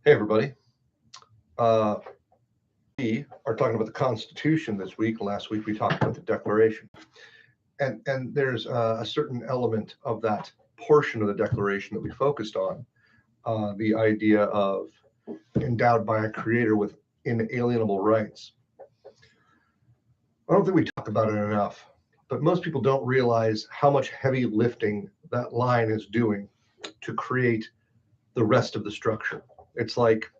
Hey, everybody. We are talking about the Constitution this week. Last week we talked about the Declaration. And there's a certain element of that portion of the Declaration that we focused on, the idea of endowed by a creator with inalienable rights. I don't think we talk about it enough, but most people don't realize how much heavy lifting that line is doing to create the rest of the structure. It's like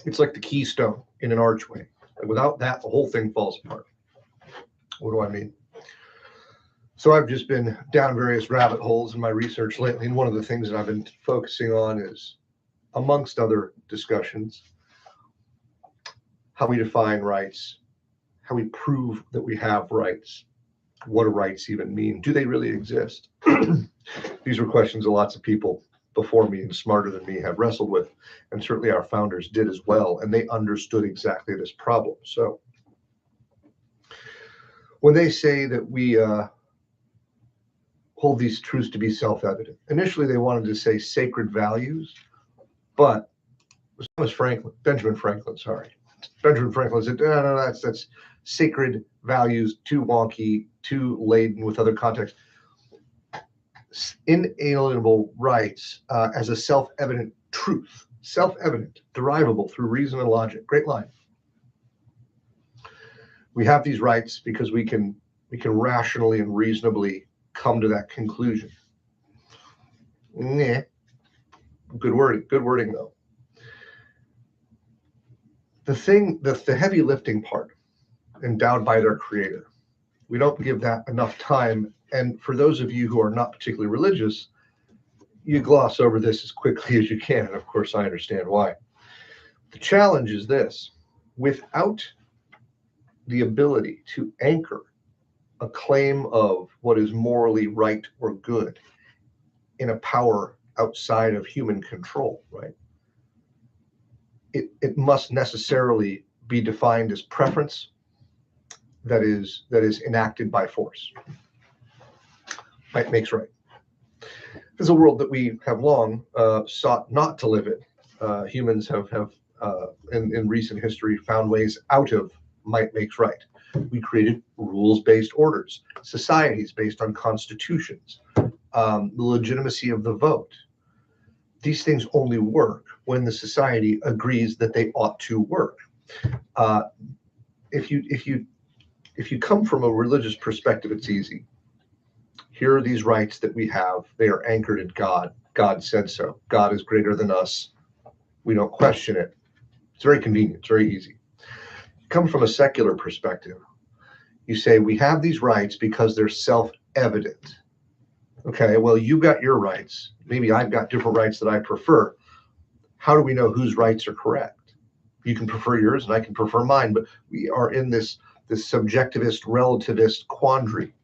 the keystone in an archway. And without that, the whole thing falls apart. What do I mean? So I've just been down various rabbit holes in my research lately, and one of the things that I've been focusing on is, amongst other discussions, how we define rights, how we prove that we have rights, what do rights even mean? Do they really exist? These were questions that lots of people before me and smarter than me have wrestled with, and certainly our founders did as well, and they understood exactly this problem. So when they say that we hold these truths to be self-evident, initially they wanted to say sacred values, but Benjamin Franklin said, no, that's sacred values, too wonky, too laden with other contexts. Inalienable rights as a self-evident truth, self-evident, derivable through reason and logic. Great line. We have these rights because we can rationally and reasonably come to that conclusion. Good wording though. The heavy lifting part, endowed by their creator, we don't give that enough time. And for those of you who are not particularly religious, you gloss over this as quickly as you can. And of course, I understand why. The challenge is this: without the ability to anchor a claim of what is morally right or good in a power outside of human control, right? It must necessarily be defined as preference that is enacted by force. Might makes right. This is a world that we have long sought not to live in. Humans have in recent history found ways out of might makes right. We created rules-based orders, societies based on constitutions, the legitimacy of the vote. These things only work when the society agrees that they ought to work. If you come from a religious perspective, it's easy. Here are these rights that we have. They are anchored in God. God said so. God is greater than us. We don't question it. It's very convenient. It's very easy. You come from a secular perspective. You say, we have these rights because they're self-evident. Okay, well, you've got your rights. Maybe I've got different rights that I prefer. How do we know whose rights are correct? You can prefer yours and I can prefer mine, but we are in this subjectivist, relativist quandary.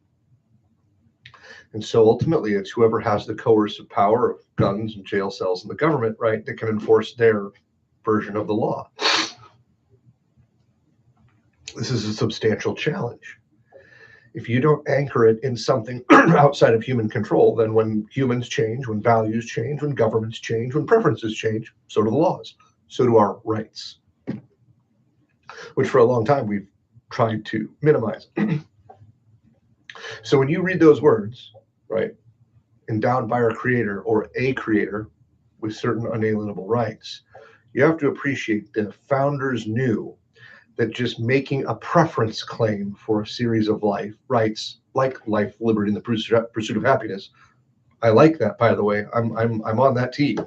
And so ultimately, it's whoever has the coercive power of guns and jail cells in the government, right, that can enforce their version of the law. This is a substantial challenge. If you don't anchor it in something outside of human control, then when humans change, when values change, when governments change, when preferences change, so do the laws, so do our rights, which for a long time we've tried to minimize. So when you read those words, right, endowed by our creator or a creator with certain unalienable rights, you have to appreciate the founders knew that just making a preference claim for a series of rights, like life, liberty, and the pursuit of happiness. I like that, by the way. I'm on that team.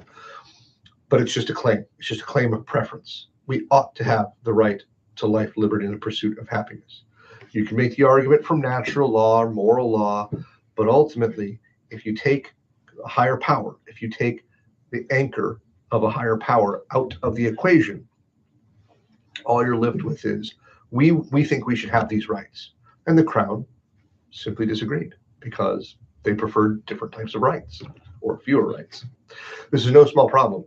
But it's just a claim. It's just a claim of preference. We ought to have the right to life, liberty, and the pursuit of happiness. You can make the argument from natural law or moral law, but ultimately, if you take a higher power, if you take the anchor of a higher power out of the equation, all you're left with is, we think we should have these rights. And the crowd simply disagreed because they preferred different types of rights or fewer rights. This is no small problem.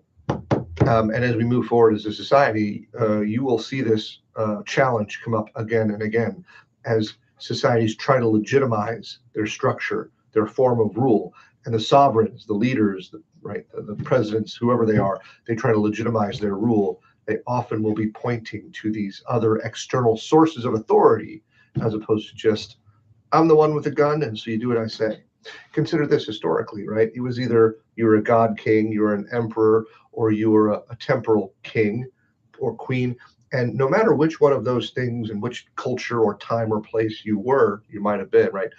And as we move forward as a society, you will see this challenge come up again and again as societies try to legitimize their structure, their form of rule, and the sovereigns, the leaders, right? The presidents, whoever they are, they try to legitimize their rule. They often will be pointing to these other external sources of authority as opposed to just, I'm the one with the gun, and so you do what I say. Consider this historically, right? It was either you were a god king, you were an emperor, or you were a temporal king or queen. And no matter which one of those things and which culture or time or place you might have been, right?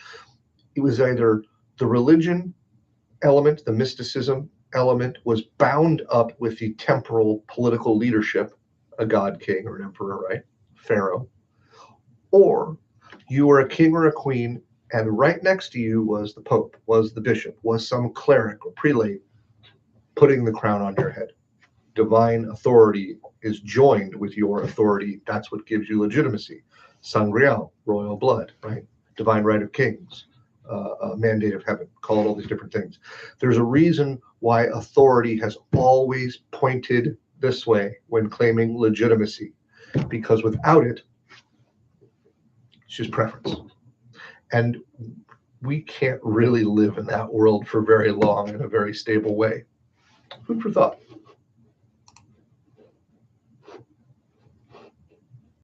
It was either the religion element, the mysticism element was bound up with the temporal political leadership, a god king or an emperor, right? Pharaoh. Or you were a king or a queen, and right next to you was the pope, was the bishop, was some cleric or prelate putting the crown on your head. Divine authority is joined with your authority. That's what gives you legitimacy. Sangreal, royal blood, right? Divine right of kings, mandate of heaven, call it all these different things. There's a reason why authority has always pointed this way when claiming legitimacy, because without it, it's just preference. And we can't really live in that world for very long in a very stable way. Food for thought.